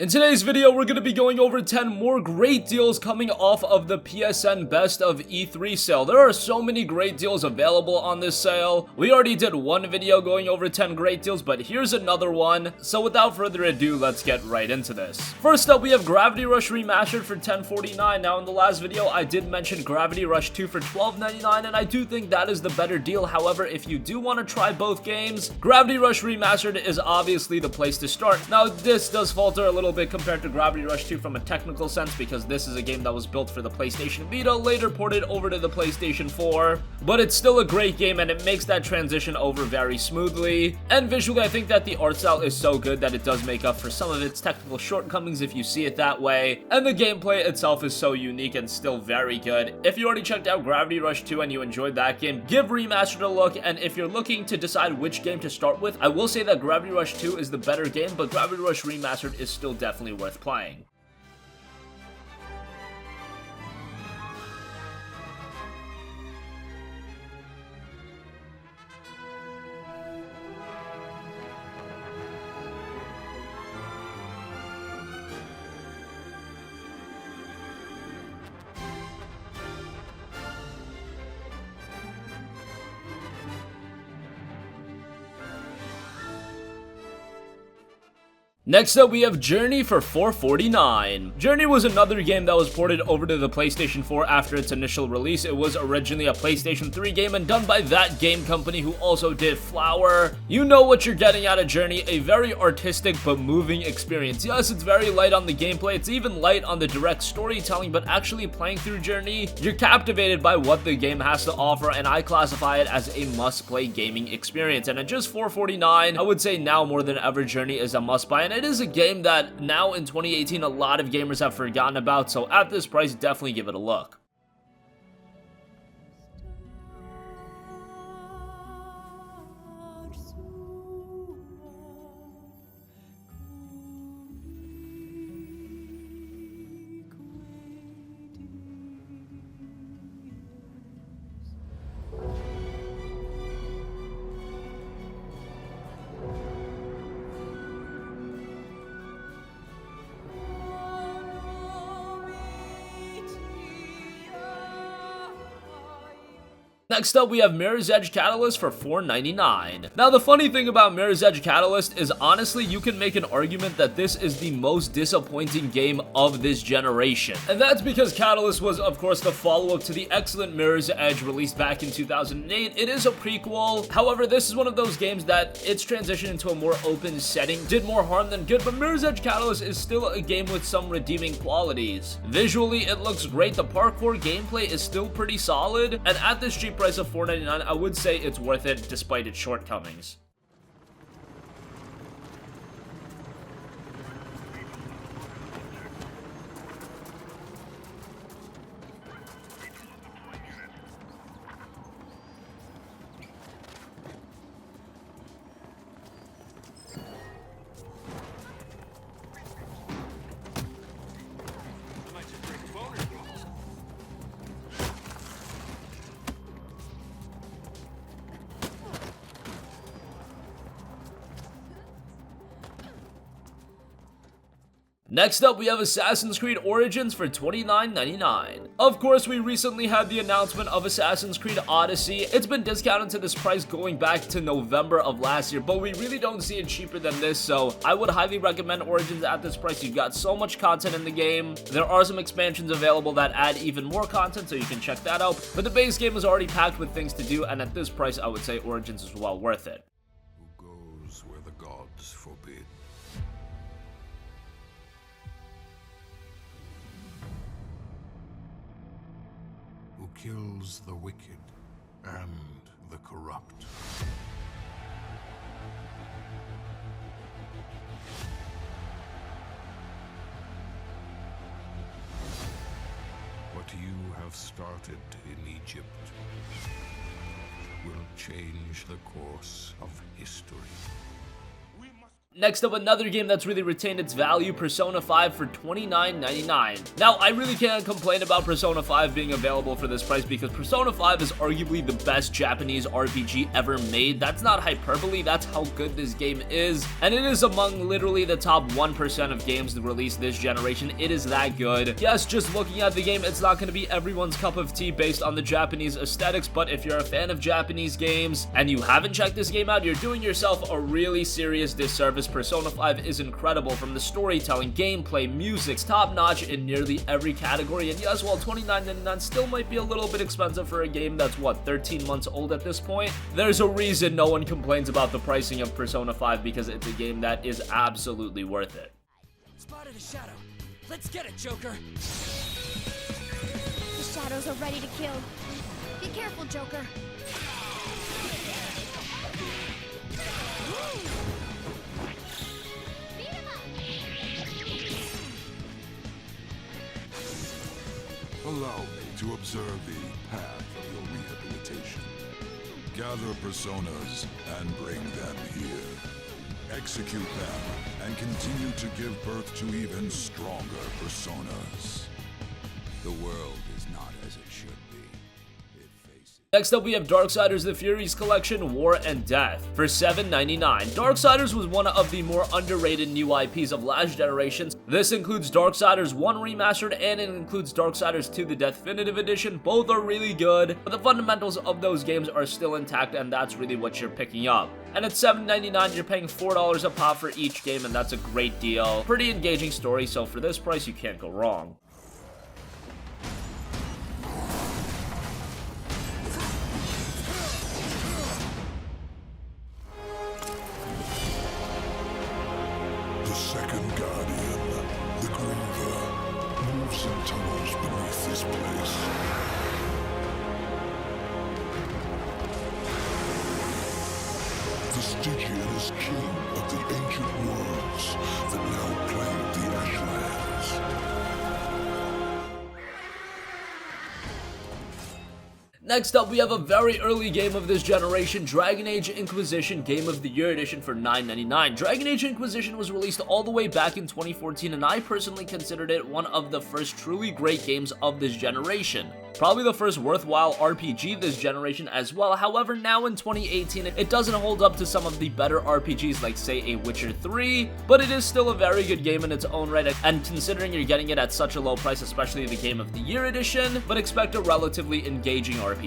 In today's video, we're going to be going over 10 more great deals coming off of the PSN Best of E3 sale. There are so many great deals available on this sale. We already did one video going over 10 great deals, but here's another one. So without further ado, let's get right into this. First up, we have Gravity Rush Remastered for $10.49. Now, in the last video, I did mention Gravity Rush 2 for $12.99, and I do think that is the better deal. However, if you do want to try both games, Gravity Rush Remastered is obviously the place to start. Now, this does falter a little bit compared to Gravity Rush 2 from a technical sense, because this is a game that was built for the PlayStation Vita, later ported over to the PlayStation 4, but it's still a great game and it makes that transition over very smoothly. And visually, I think that the art style is so good that it does make up for some of its technical shortcomings if you see it that way, and the gameplay itself is so unique and still very good. If you already checked out Gravity Rush 2 and you enjoyed that game, give Remastered a look. And if you're looking to decide which game to start with, I will say that Gravity Rush 2 is the better game, but Gravity Rush Remastered is still definitely worth playing. Next up, we have Journey for $4.49. Journey was another game that was ported over to the PlayStation 4 after its initial release. It was originally a PlayStation 3 game and done by that game company who also did Flower. You know what you're getting out of Journey, a very artistic but moving experience. Yes, it's very light on the gameplay, it's even light on the direct storytelling, but actually playing through Journey, you're captivated by what the game has to offer, and I classify it as a must-play gaming experience. And at just $4.49, I would say now more than ever, Journey is a must-buy, and it is a game that now in 2018 a lot of gamers have forgotten about, so at this price, definitely give it a look. Next up, we have Mirror's Edge Catalyst for $4.99. Now, the funny thing about Mirror's Edge Catalyst is, honestly, you can make an argument that this is the most disappointing game of this generation. And that's because Catalyst was, of course, the follow-up to the excellent Mirror's Edge released back in 2008. It is a prequel. However, this is one of those games that its transition into a more open setting did more harm than good, but Mirror's Edge Catalyst is still a game with some redeeming qualities. Visually, it looks great. The parkour gameplay is still pretty solid, and at this cheap price of $4.99, I would say it's worth it despite its shortcomings. Next up, we have Assassin's Creed Origins for $29.99. Of course, we recently had the announcement of Assassin's Creed Odyssey. It's been discounted to this price going back to November of last year, but we really don't see it cheaper than this, so I would highly recommend Origins at this price. You've got so much content in the game. There are some expansions available that add even more content, so you can check that out, but the base game is already packed with things to do, and at this price, I would say Origins is well worth it. Who goes where the gods forbid? Who kills the wicked and the corrupt? What you have started in Egypt will change the course of history. Next up, another game that's really retained its value, Persona 5 for $29.99. Now, I really can't complain about Persona 5 being available for this price because Persona 5 is arguably the best Japanese RPG ever made. That's not hyperbole, that's how good this game is. And it is among literally the top 1% of games released this generation. It is that good. Yes, just looking at the game, it's not going to be everyone's cup of tea based on the Japanese aesthetics, but if you're a fan of Japanese games and you haven't checked this game out, you're doing yourself a really serious disservice. Persona 5 is incredible from the storytelling, gameplay, music, top-notch in nearly every category, and yes, while $29.99 still might be a little bit expensive for a game that's, what, 13 months old at this point, there's a reason no one complains about the pricing of Persona 5 because it's a game that is absolutely worth it. Spotted a shadow. Let's get it, Joker. The shadows are ready to kill. Be careful, Joker. Allow me to observe the path of your rehabilitation. Gather personas and bring them here. Execute them and continue to give birth to even stronger personas. The world is not as it should be. It faces... Next up, we have Darksiders The Furies Collection, War and Death for $7.99. Darksiders was one of the more underrated new IPs of last generation. This includes Darksiders 1 Remastered and it includes Darksiders 2 The Definitive Edition. Both are really good, but the fundamentals of those games are still intact and that's really what you're picking up. And at $7.99, you're paying $4 a pop for each game and that's a great deal. Pretty engaging story, so for this price, you can't go wrong. The second guardian, the Griever, moves in tunnels beneath this place. The Stygian is king of the ancient worlds that now claim the Ashlands. Next up, we have a very early game of this generation, Dragon Age Inquisition Game of the Year Edition for $9.99. Dragon Age Inquisition was released all the way back in 2014, and I personally considered it one of the first truly great games of this generation. Probably the first worthwhile RPG this generation as well. However, now in 2018, it doesn't hold up to some of the better RPGs like, say, A Witcher 3, but it is still a very good game in its own right, and considering you're getting it at such a low price, especially the Game of the Year edition, but expect a relatively engaging RPG.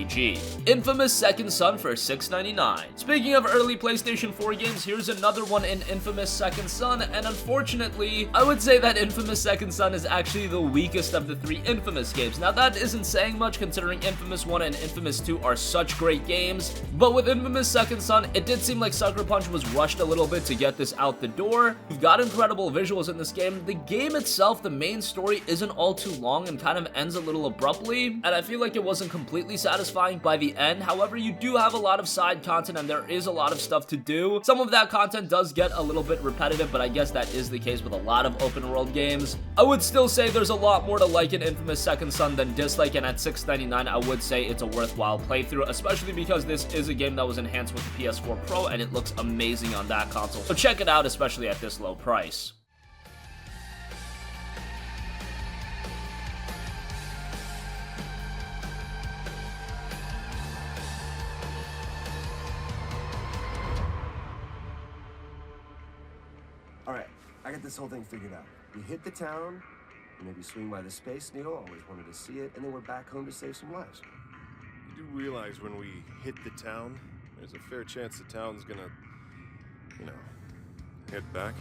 Infamous Second Son for $6.99. Speaking of early PlayStation 4 games, here's another one in Infamous Second Son, and unfortunately, I would say that Infamous Second Son is actually the weakest of the three Infamous games. Now, that isn't saying much considering Infamous 1 and Infamous 2 are such great games, but with Infamous Second Son, it did seem like Sucker Punch was rushed a little bit to get this out the door. You've got incredible visuals in this game. The game itself, the main story, isn't all too long and kind of ends a little abruptly, and I feel like it wasn't completely satisfying by the end. However, you do have a lot of side content and there is a lot of stuff to do. Some of that content does get a little bit repetitive, but I guess that is the case with a lot of open world games. I would still say there's a lot more to like in Infamous Second Son than dislike, and at $6.99, I would say it's a worthwhile playthrough, especially because this is a game that was enhanced with the PS4 Pro and it looks amazing on that console. So check it out, especially at this low price. Alright, I got this whole thing figured out. We hit the town, maybe swing by the Space Needle, always wanted to see it, and then we're back home to save some lives. You do realize when we hit the town, there's a fair chance the town's gonna, head back?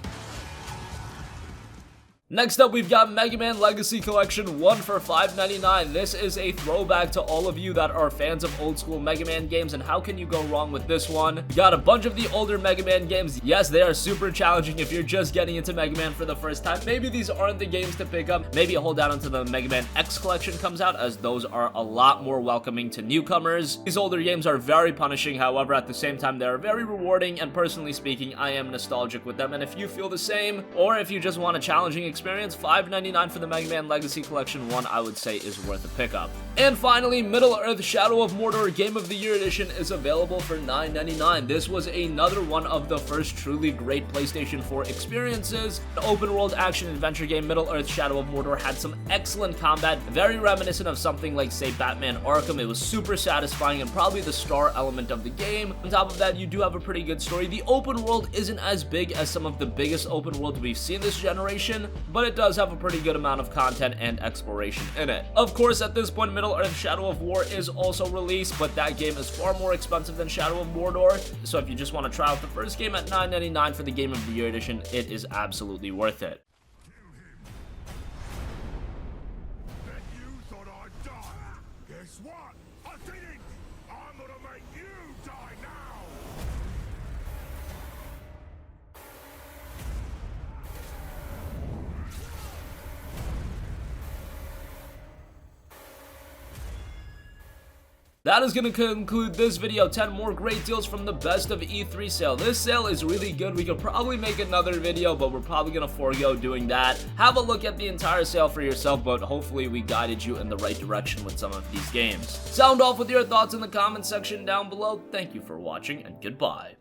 Next up, we've got Mega Man Legacy Collection 1 for $5.99. This is a throwback to all of you that are fans of old school Mega Man games, and how can you go wrong with this one? You got a bunch of the older Mega Man games. Yes, they are super challenging if you're just getting into Mega Man for the first time. Maybe these aren't the games to pick up. Maybe hold out until the Mega Man X Collection comes out, as those are a lot more welcoming to newcomers. These older games are very punishing, however, at the same time, they are very rewarding, and personally speaking, I am nostalgic with them, and if you feel the same, or if you just want a challenging experience. $5.99 for the Mega Man Legacy Collection 1, I would say, is worth a pickup. And finally, Middle-earth Shadow of Mordor Game of the Year Edition is available for $9.99. This was another one of the first truly great PlayStation 4 experiences. The open-world action-adventure game Middle-earth Shadow of Mordor had some excellent combat, very reminiscent of something like, say, Batman Arkham. It was super satisfying and probably the star element of the game. On top of that, you do have a pretty good story. The open world isn't as big as some of the biggest open worlds we've seen this generation, but it does have a pretty good amount of content and exploration in it. Of course, at this point, Middle-earth Shadow of War is also released, but that game is far more expensive than Shadow of Mordor, so if you just want to try out the first game at $9.99 for the Game of the Year Edition, it is absolutely worth it. Bet you thought I'd die. Guess what? I didn't. I'm gonna make you die now. That is going to conclude this video. 10 more great deals from the best of E3 sale. This sale is really good. We could probably make another video, but we're probably going to forego doing that. Have a look at the entire sale for yourself, but hopefully we guided you in the right direction with some of these games. Sound off with your thoughts in the comment section down below. Thank you for watching, and goodbye.